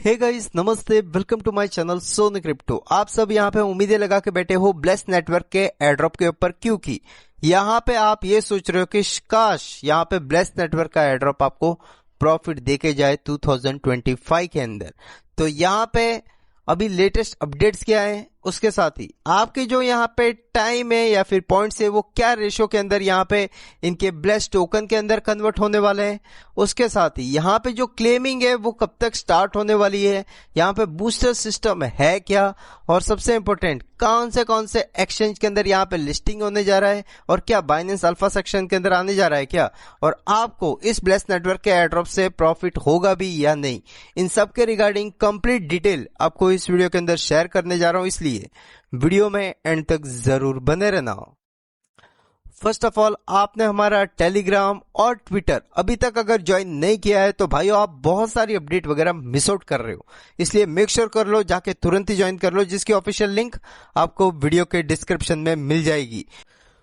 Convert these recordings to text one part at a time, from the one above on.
हे guys, नमस्ते, welcome to my channel Soni crypto. आप सब यहाँ पे उम्मीदें लगा के बैठे हो ब्लेस नेटवर्क के एयरड्रॉप के ऊपर, क्योंकि यहाँ पे आप ये सोच रहे हो कि काश यहाँ पे ब्लेस नेटवर्क का एयरड्रॉप आपको प्रॉफिट देके जाए 2025 के अंदर। तो यहाँ पे अभी लेटेस्ट अपडेट्स क्या है, उसके साथ ही आपके जो यहाँ पे टाइम है या फिर पॉइंट्स है वो क्या रेशियो के अंदर यहाँ पे इनके ब्लेस टोकन के अंदर कन्वर्ट होने वाले हैं, उसके साथ ही यहाँ पे जो क्लेमिंग है वो कब तक स्टार्ट होने वाली है, यहाँ पे बूस्टर सिस्टम है क्या, और सबसे इंपॉर्टेंट कौन से एक्सचेंज के अंदर यहाँ पे लिस्टिंग होने जा रहा है, और क्या बाइनेंस अल्फा सेक्शन के अंदर आने जा रहा है क्या, और आपको इस ब्लेस नेटवर्क के एयरड्रॉप से प्रॉफिट होगा भी या नहीं, इन सब के रिगार्डिंग कंप्लीट डिटेल आपको इस वीडियो के अंदर शेयर करने जा रहा हूं, इसलिए वीडियो में एंड तक जरूर बने रहना। फर्स्ट ऑफ ऑल, आपने हमारा टेलीग्राम और ट्विटर अभी तक अगर ज्वाइन नहीं किया है तो भाइयों आप बहुत सारी अपडेट वगैरह मिस आउट कर रहे हो, इसलिए मेक श्योर कर लो, जाके तुरंत ही ज्वाइन कर लो, जिसकी ऑफिशियल लिंक आपको वीडियो के डिस्क्रिप्शन में मिल जाएगी।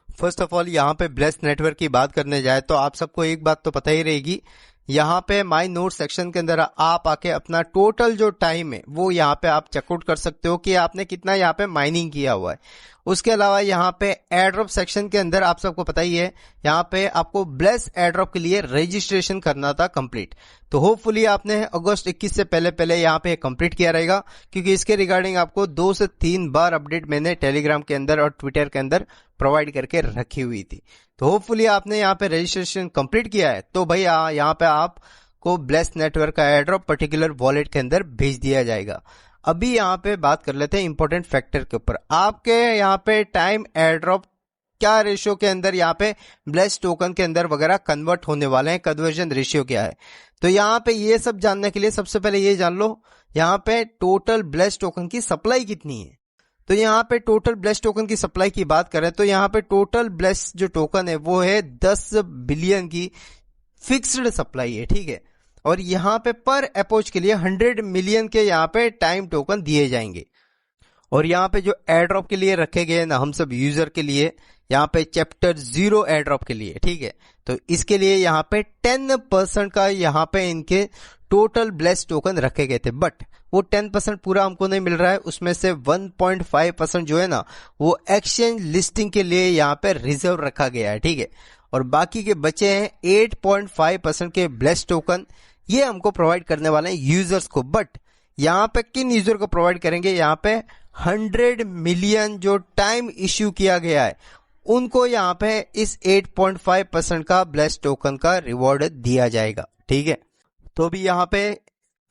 फर्स्ट ऑफ ऑल, यहाँ पे ब्लेस नेटवर्क की बात करने जाए तो आप सबको एक बात तो पता ही रहेगी, यहाँ पे माय नोट सेक्शन के अंदर आप आके अपना टोटल जो टाइम है वो यहाँ पे आप चेकआउट कर सकते हो कि आपने कितना यहाँ पे माइनिंग किया हुआ है। उसके अलावा यहाँ पे एयरड्रॉप सेक्शन के अंदर आप सबको पता ही है, यहाँ पे आपको ब्लेस एयरड्रॉप के लिए रजिस्ट्रेशन करना था कंप्लीट, तो होपफुली आपने अगस्त 21 से पहले यहाँ पे कंप्लीट किया रहेगा, क्योंकि इसके रिगार्डिंग आपको 2 से 3 बार अपडेट मैंने टेलीग्राम के अंदर और ट्विटर के अंदर प्रोवाइड करके रखी हुई थी। तो होपफुली आपने यहाँ पे रजिस्ट्रेशन कंप्लीट किया है, तो भाई यहाँ पे आपको ब्लेस नेटवर्क का एयरड्रॉप पर्टिकुलर वॉलेट के अंदर भेज दिया जाएगा। अभी यहाँ पे बात कर लेते हैं इंपॉर्टेंट फैक्टर के ऊपर, आपके यहाँ पे टाइम एयरड्रॉप क्या रेशियो के अंदर यहाँ पे ब्लेस टोकन के अंदर वगैरह कन्वर्ट होने वाले हैं, कन्वर्जन रेशियो क्या है। तो यहाँ पे ये सब जानने के लिए सबसे पहले ये जान लो यहाँ पे टोटल ब्लेस टोकन की सप्लाई कितनी है। तो यहाँ पे टोटल ब्लेस टोकन की सप्लाई की बात करें तो यहाँ पे टोटल ब्लेस जो टोकन है वो है 10 बिलियन की फिक्स्ड सप्लाई है, ठीक है। और यहाँ पे पर अप्रोच के लिए 100 मिलियन के यहाँ पे टाइम टोकन दिए जाएंगे। और यहाँ पे जो एयरड्रॉप के लिए रखे गए ना हम सब यूजर के लिए, यहाँ पे चैप्टर 0 एयरड्रॉप के लिए, ठीक है, तो इसके लिए यहाँ पे 10% का यहाँ पे इनके टोटल ब्लेस टोकन रखे गए थे, बट वो 10% पूरा हमको नहीं मिल रहा है, उसमें से 1.5% जो है ना वो एक्सचेंज लिस्टिंग के लिए यहाँ पे रिजर्व रखा गया है, ठीक है। और बाकी के बचे हैं 8.5% के ब्लेस टोकन, ये हमको प्रोवाइड करने वाले हैं यूजर्स को, बट यहाँ पे किन यूजर को प्रोवाइड करेंगे, यहाँ पे 100 मिलियन जो टाइम इश्यू किया गया है उनको यहाँ पे इस 8.5% का ब्लेस टोकन का रिवॉर्ड दिया जाएगा, ठीक है। तो अभी यहाँ पे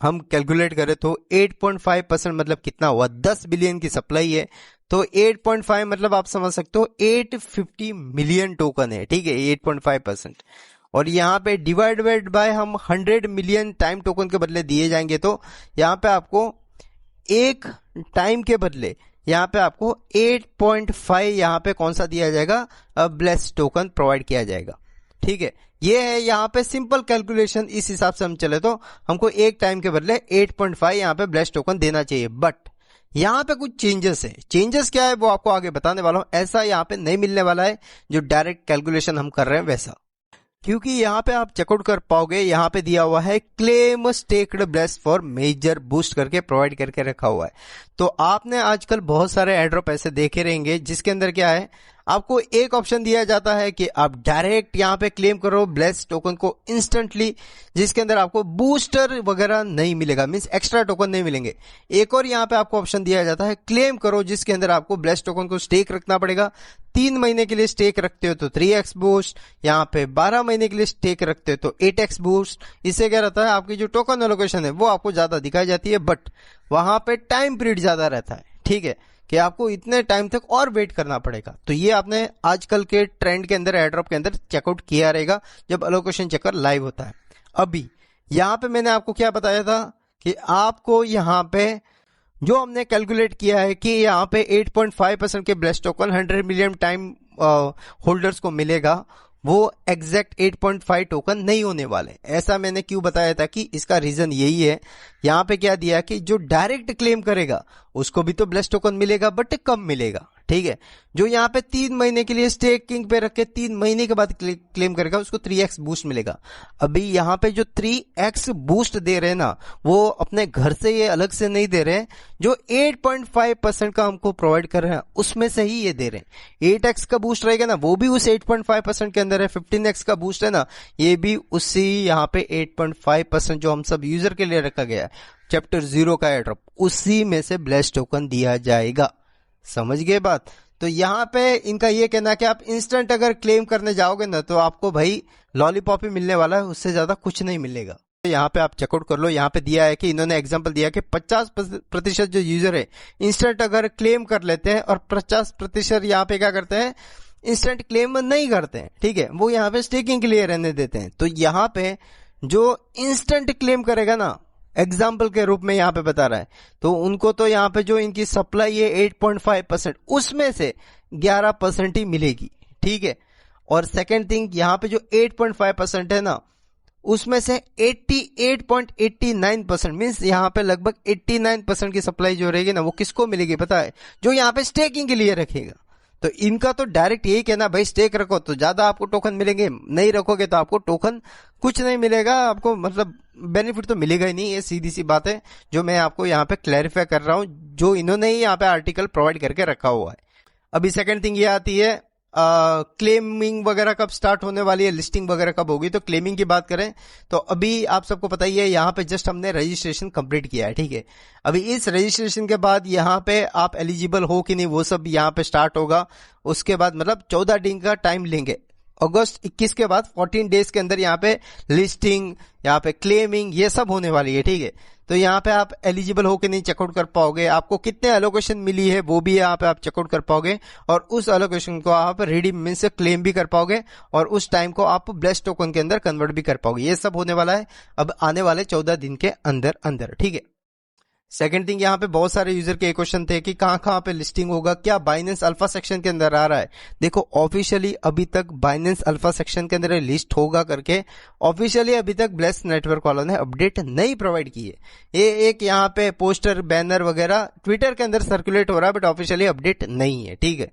हम कैलकुलेट करें तो 8.5% मतलब कितना हुआ, 10 बिलियन की सप्लाई है, तो 8.5 मतलब आप समझ सकते हो 850 मिलियन टोकन है, ठीक है, 8.5%। और यहाँ पे डिवाइडेड बाय हम 100 मिलियन टाइम टोकन के बदले दिए जाएंगे, तो यहाँ पे आपको एक टाइम के बदले यहाँ पे आपको 8.5 यहाँ पे कौन सा दिया जाएगा, ब्लेस टोकन प्रोवाइड किया जाएगा, ठीक है। ये है यहाँ पे सिंपल कैलकुलेशन, इस हिसाब से हम चले तो हमको एक टाइम के बदले 8.5 यहाँ पे ब्लेस टोकन देना चाहिए, बट यहाँ पे कुछ चेंजेस है। चेंजेस क्या है वो आपको आगे बताने वाला हूं, ऐसा यहाँ पे नहीं मिलने वाला है जो डायरेक्ट कैलकुलेशन हम कर रहे हैं वैसा, क्योंकि यहाँ पे आप चेकआउट कर पाओगे, यहाँ पे दिया हुआ है claim staked bless for major boost करके प्रोवाइड करके रखा हुआ है। तो आपने आजकल बहुत सारे एयरड्रॉप ऐसे देखे रहेंगे जिसके अंदर क्या है, आपको एक ऑप्शन दिया जाता है कि आप डायरेक्ट यहाँ पे क्लेम करो ब्लेस टोकन को इंस्टेंटली, जिसके अंदर आपको बूस्टर वगैरह नहीं मिलेगा, मींस एक्स्ट्रा टोकन नहीं मिलेंगे। एक और यहाँ पे आपको ऑप्शन दिया जाता है क्लेम करो, जिसके अंदर आपको ब्लेस टोकन को स्टेक रखना पड़ेगा, 3 महीने के लिए स्टेक रखते हो तो 3x बूस्ट, यहाँ पे 12 महीने के लिए स्टेक रखते हो तो 8x बूस्ट। इससे क्या रहता है, आपकी जो टोकन एलोकेशन है वो आपको ज्यादा दिखाई जाती है, बट वहां पे टाइम पीरियड ज्यादा रहता है, ठीक है, कि आपको इतने टाइम तक और वेट करना पड़ेगा। तो ये आपने आजकल के ट्रेंड के अंदर एयरड्रॉप के अंदर चेकआउट किया रहेगा जब एलोकेशन चेकर लाइव होता है। अभी यहाँ पे मैंने आपको क्या बताया था कि आपको यहाँ पे जो हमने कैलकुलेट किया है कि यहाँ पे 8.5% के bless token 100 million time holders को मिलेगा, वो एग्जैक्ट 8.5 टोकन नहीं होने वाले। ऐसा मैंने क्यों बताया था कि इसका रीजन यही है, यहाँ पे क्या दिया कि जो डायरेक्ट क्लेम करेगा उसको भी तो ब्लेस टोकन मिलेगा बट कम मिलेगा, ठीक है। जो यहाँ पे 3 महीने के लिए स्टेकिंग पे रख के 3 महीने के बाद क्लेम करेगा उसको 3x बूस्ट मिलेगा। अभी यहाँ पे जो 3x बूस्ट दे रहे हैं ना, वो अपने घर से ये अलग से नहीं दे रहे हैं, जो 8.5% का हमको प्रोवाइड कर रहे हैं उसमें से ही ये दे रहे हैं। 8x का बूस्ट रहेगा ना, वो भी उस 8.5% के अंदर है। 15x का बूस्ट है ना, ये भी उसी यहाँ पे 8.5% जो हम सब यूजर के लिए रखा गया है चैप्टर 0 का एयरड्रॉप, उसी में से ब्लेस टोकन दिया जाएगा। समझ गए बात। तो यहाँ पे इनका ये कहना है कि आप इंस्टेंट अगर क्लेम करने जाओगे ना तो आपको भाई लॉलीपॉप ही मिलने वाला है, उससे ज्यादा कुछ नहीं मिलेगा। यहाँ पे आप चेकआउट कर लो, यहाँ पे दिया है कि इन्होंने एग्जांपल दिया कि 50% जो यूजर है इंस्टेंट अगर क्लेम कर लेते हैं और 50% यहाँ पे क्या करते हैं, इंस्टेंट क्लेम नहीं करते हैं, ठीक है, वो यहाँ पे स्टेकिंग के लिए रहने देते हैं। तो यहाँ पे जो इंस्टेंट क्लेम करेगा ना, एग्जाम्पल के रूप में यहाँ पे बता रहा है, तो उनको तो यहाँ पे जो इनकी सप्लाई है 8.5%, उसमें से 11% ही मिलेगी, ठीक है। और सेकेंड थिंग, यहाँ पे जो 8.5% है ना, उसमें से 88.89% मीन्स यहाँ पे लगभग 89% की सप्लाई जो रहेगी ना, वो किसको मिलेगी पता है, जो यहाँ पे स्टेकिंग के लिए रखेगा। तो इनका तो डायरेक्ट यही कहना, भाई स्टेक रखो तो ज्यादा आपको टोकन मिलेंगे, नहीं रखोगे तो आपको टोकन कुछ नहीं मिलेगा, आपको मतलब बेनिफिट तो मिलेगा ही नहीं। ये सीधी सी बात है जो मैं आपको यहाँ पे क्लैरिफाई कर रहा हूं, जो इन्होंने ही यहाँ पे आर्टिकल प्रोवाइड करके रखा हुआ है। अभी सेकंड थिंग ये आती है क्लेमिंग वगैरह कब स्टार्ट होने वाली है, लिस्टिंग वगैरह कब होगी। तो क्लेमिंग की बात करें तो अभी आप सबको पता ही है, यहाँ पे जस्ट हमने रजिस्ट्रेशन कंप्लीट किया है, ठीक है। अभी इस रजिस्ट्रेशन के बाद यहाँ पे आप एलिजिबल हो कि नहीं वो सब यहाँ पे स्टार्ट होगा। उसके बाद मतलब 14 दिन का टाइम लेंगे, अगस्त 21 के बाद 14 डेज के अंदर यहाँ पे लिस्टिंग, यहाँ पे क्लेमिंग, ये सब होने वाली है, ठीक है। तो यहाँ पे आप एलिजिबल हो कि नहीं चेकआउट कर पाओगे, आपको कितने एलोकेशन मिली है वो भी यहाँ पे आप चेकआउट कर पाओगे, और उस एलोकेशन को आप रिडीम मींस से क्लेम भी कर पाओगे, और उस टाइम को आप ब्लेस टोकन के अंदर कन्वर्ट भी कर पाओगे। ये सब होने वाला है अब आने वाले 14 दिन के अंदर अंदर, ठीक है। सेकंड थिंग, यहाँ पे बहुत सारे यूजर के क्वेश्चन थे कि कहां पे लिस्टिंग होगा, क्या बाइनेंस अल्फा सेक्शन के अंदर आ रहा है। देखो ऑफिशियली अभी तक बाइनेंस अल्फा सेक्शन के अंदर लिस्ट होगा करके ऑफिशियली अभी तक ब्लेस नेटवर्क वालों ने अपडेट नहीं प्रोवाइड की है। ये एक यहाँ पे पोस्टर बैनर वगैरह ट्विटर के अंदर सर्कुलेट हो रहा है, बट ऑफिशियली अपडेट नहीं है, ठीक है।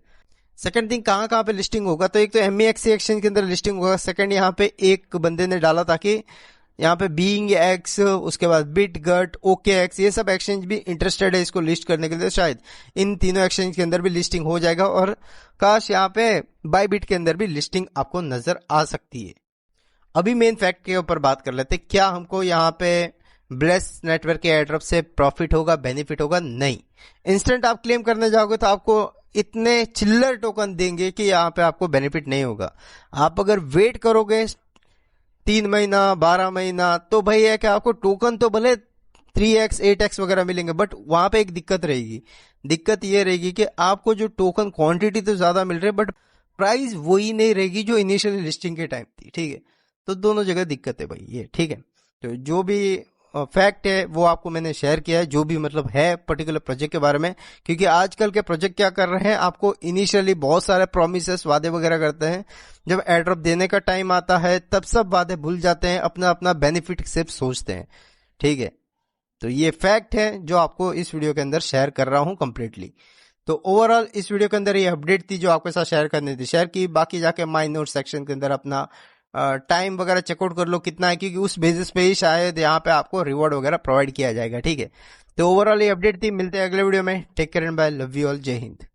सेकंड थिंग, कहां पे लिस्टिंग होगा, तो एक तो MEXC एक्सचेंज के अंदर लिस्टिंग होगा। सेकंड, यहाँ पे एक बंदे ने डाला था कि यहाँ पे बीइंग एक्स, उसके बाद बिटगट, OKX, ये सब एक्सचेंज भी इंटरेस्टेड है इसको लिस्ट करने के लिए। शायद इन तीनों एक्सचेंज के अंदर भी लिस्टिंग हो जाएगा, और काश यहाँ पे बायबिट के अंदर भी लिस्टिंग आपको नजर आ सकती है। अभी मेन फैक्ट के ऊपर बात कर लेते, क्या हमको यहाँ पे ब्लेस नेटवर्क के एयरड्रॉप से प्रॉफिट होगा, बेनिफिट होगा? नहीं। इंस्टेंट आप क्लेम करने जाओगे तो आपको इतने चिल्लर टोकन देंगे कि यहाँ पे आपको बेनिफिट नहीं होगा। आप अगर वेट करोगे 3 महीना 12 महीना तो भाई है कि आपको टोकन तो भले 3x 8x वगैरह मिलेंगे, बट वहां पे एक दिक्कत रहेगी। दिक्कत ये रहेगी कि आपको जो टोकन क्वांटिटी तो ज्यादा मिल रही है, बट प्राइस वही नहीं रहेगी जो इनिशियल लिस्टिंग के टाइम थी, ठीक है। तो दोनों जगह दिक्कत है भाई ये, ठीक है। तो जो भी फैक्ट है वो आपको मैंने शेयर किया है, जो भी मतलब है पर्टिकुलर प्रोजेक्ट के बारे में, क्योंकि आजकल के प्रोजेक्ट क्या कर रहे हैं, आपको इनिशियली बहुत सारे प्रोमिसेस, वादे वगैरह करते हैं, जब एयरड्रॉप देने का टाइम आता है तब सब वादे भूल जाते हैं, अपना अपना बेनिफिट सिर्फ सोचते हैं, ठीक है। तो ये फैक्ट है जो आपको इस वीडियो के अंदर शेयर कर रहा हूं कंप्लीटली। तो ओवरऑल इस वीडियो के अंदर ये अपडेट थी जो आपके साथ शेयर करनी थी, शेयर की। बाकी जाके माय नोट सेक्शन के अंदर अपना टाइम वगैरह चेकआउट कर लो कितना है, क्योंकि उस बेसिस पे ही शायद यहाँ पे आपको रिवॉर्ड वगैरह प्रोवाइड किया जाएगा, ठीक है। तो ओवरऑल ये अपडेट थी, मिलते हैं अगले वीडियो में। Take care and bye, love you all, जय हिंद।